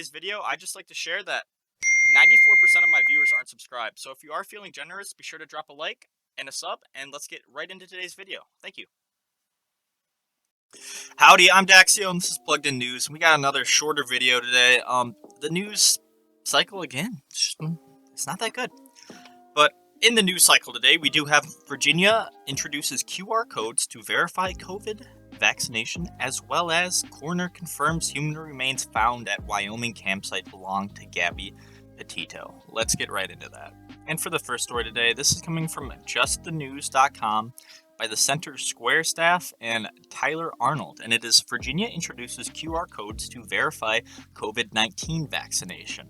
today's video, I'd just like to share that 94% of my viewers aren't subscribed. So if you are feeling generous, be sure to drop a like and a sub, and let's get right into today's video. Thank you. Howdy, I'm Daxio, and this is Plugged In News. We got another shorter video today. The news cycle again, it's not that good. But in the news cycle today, we do have Virginia introduces QR codes to verify COVID vaccination, as well as coroner confirms human remains found at Wyoming campsite belong to Gabby Petito. Let's get right into that. And for the first story today, this is coming from justthenews.com by the Center Square staff and Tyler Arnold, and it is Virginia introduces QR codes to verify COVID-19 vaccination.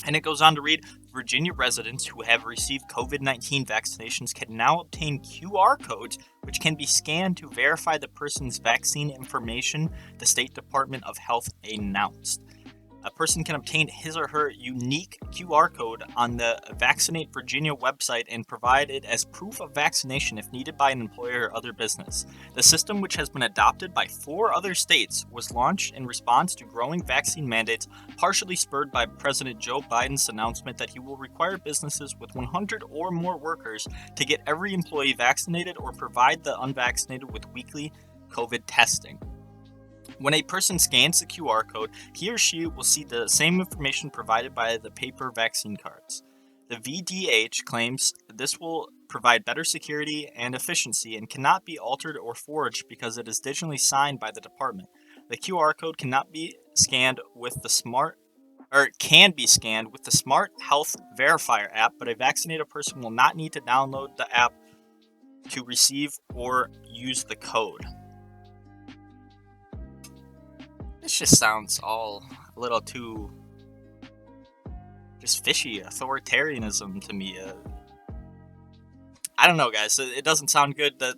And it goes on to read, Virginia residents who have received COVID-19 vaccinations can now obtain QR codes which can be scanned to verify the person's vaccine information, the State Department of Health announced. A person can obtain his or her unique QR code on the Vaccinate Virginia website and provide it as proof of vaccination if needed by an employer or other business. The system, which has been adopted by 4 other states, was launched in response to growing vaccine mandates, partially spurred by President Joe Biden's announcement that he will require businesses with 100 or more workers to get every employee vaccinated or provide the unvaccinated with weekly COVID testing. When a person scans the QR code, he or she will see the same information provided by the paper vaccine cards. The VDH claims this will provide better security and efficiency and cannot be altered or forged because it is digitally signed by the department. The QR code cannot be scanned with the Smart Health Verifier app, but a vaccinated person will not need to download the app to receive or use the code. This just sounds all a little too just fishy, authoritarianism to me. I don't know, guys. It doesn't sound good that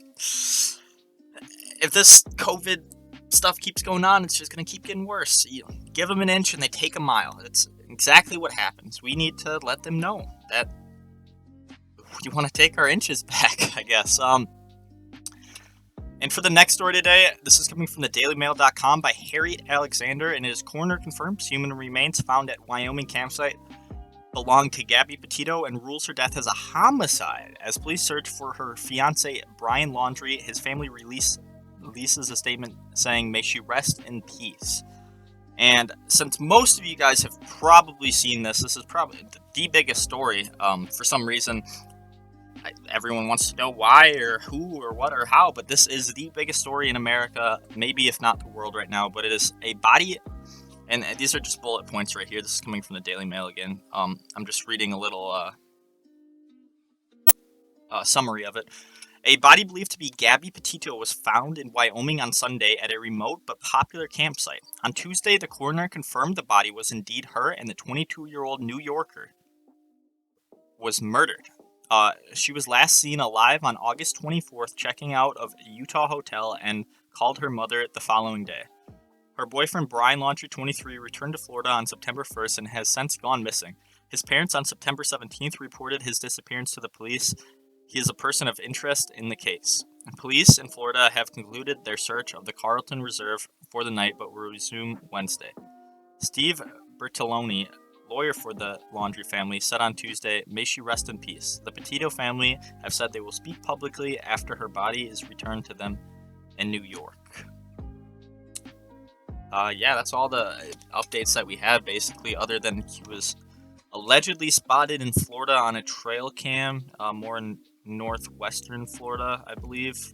if this COVID stuff keeps going on, it's just going to keep getting worse. You know, give them an inch and they take a mile. It's exactly what happens. We need to let them know that you want to take our inches back, I guess. And for the next story today, this is coming from the dailymail.com by Harriet Alexander, and it is coroner confirms human remains found at Wyoming campsite belong to Gabby Petito and rules her death as a homicide. As police search for her fiancé, Brian Laundrie, his family releases a statement saying, "May she rest in peace." And since most of you guys have probably seen this is probably the biggest story. For some reason, everyone wants to know why or who or what or how, but this is the biggest story in America, maybe if not the world right now. But it is a body, and these are just bullet points right here. This is coming from the Daily Mail again. I'm just reading a little summary of it. A body believed to be Gabby Petito was found in Wyoming on Sunday at a remote but popular campsite. On Tuesday, the coroner confirmed the body was indeed her, and the 22-year-old New Yorker was murdered. She was last seen alive on August 24th, checking out of a Utah hotel, and called her mother the following day. Her boyfriend, Brian Laundrie, 23, returned to Florida on September 1st and has since gone missing. His parents on September 17th reported his disappearance to the police. He is a person of interest in the case. Police in Florida have concluded their search of the Carlton Reserve for the night, but will resume Wednesday. Steve Bertoloni, lawyer for the Laundrie family, said on Tuesday, "May she rest in peace." The Petito family have said they will speak publicly after her body is returned to them in New York. Yeah, that's all the updates that we have, basically, other than he was allegedly spotted in Florida on a trail cam, more in northwestern Florida, I believe,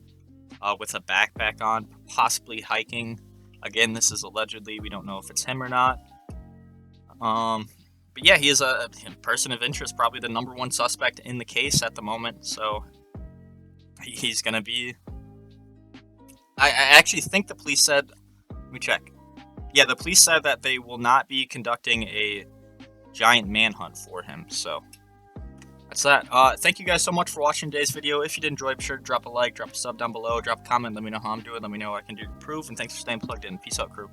with a backpack on, possibly hiking. Again, this is allegedly. We don't know if it's him or not. But yeah, he is a person of interest, probably the number one suspect in the case at the moment. So he's going to be... I actually think the police said... Let me check. Yeah, the police said that they will not be conducting a giant manhunt for him. So that's that. Thank you guys so much for watching today's video. If you did enjoy, be sure to drop a like, drop a sub down below, drop a comment, let me know how I'm doing, let me know what I can do to improve. And thanks for staying plugged in. Peace out, crew.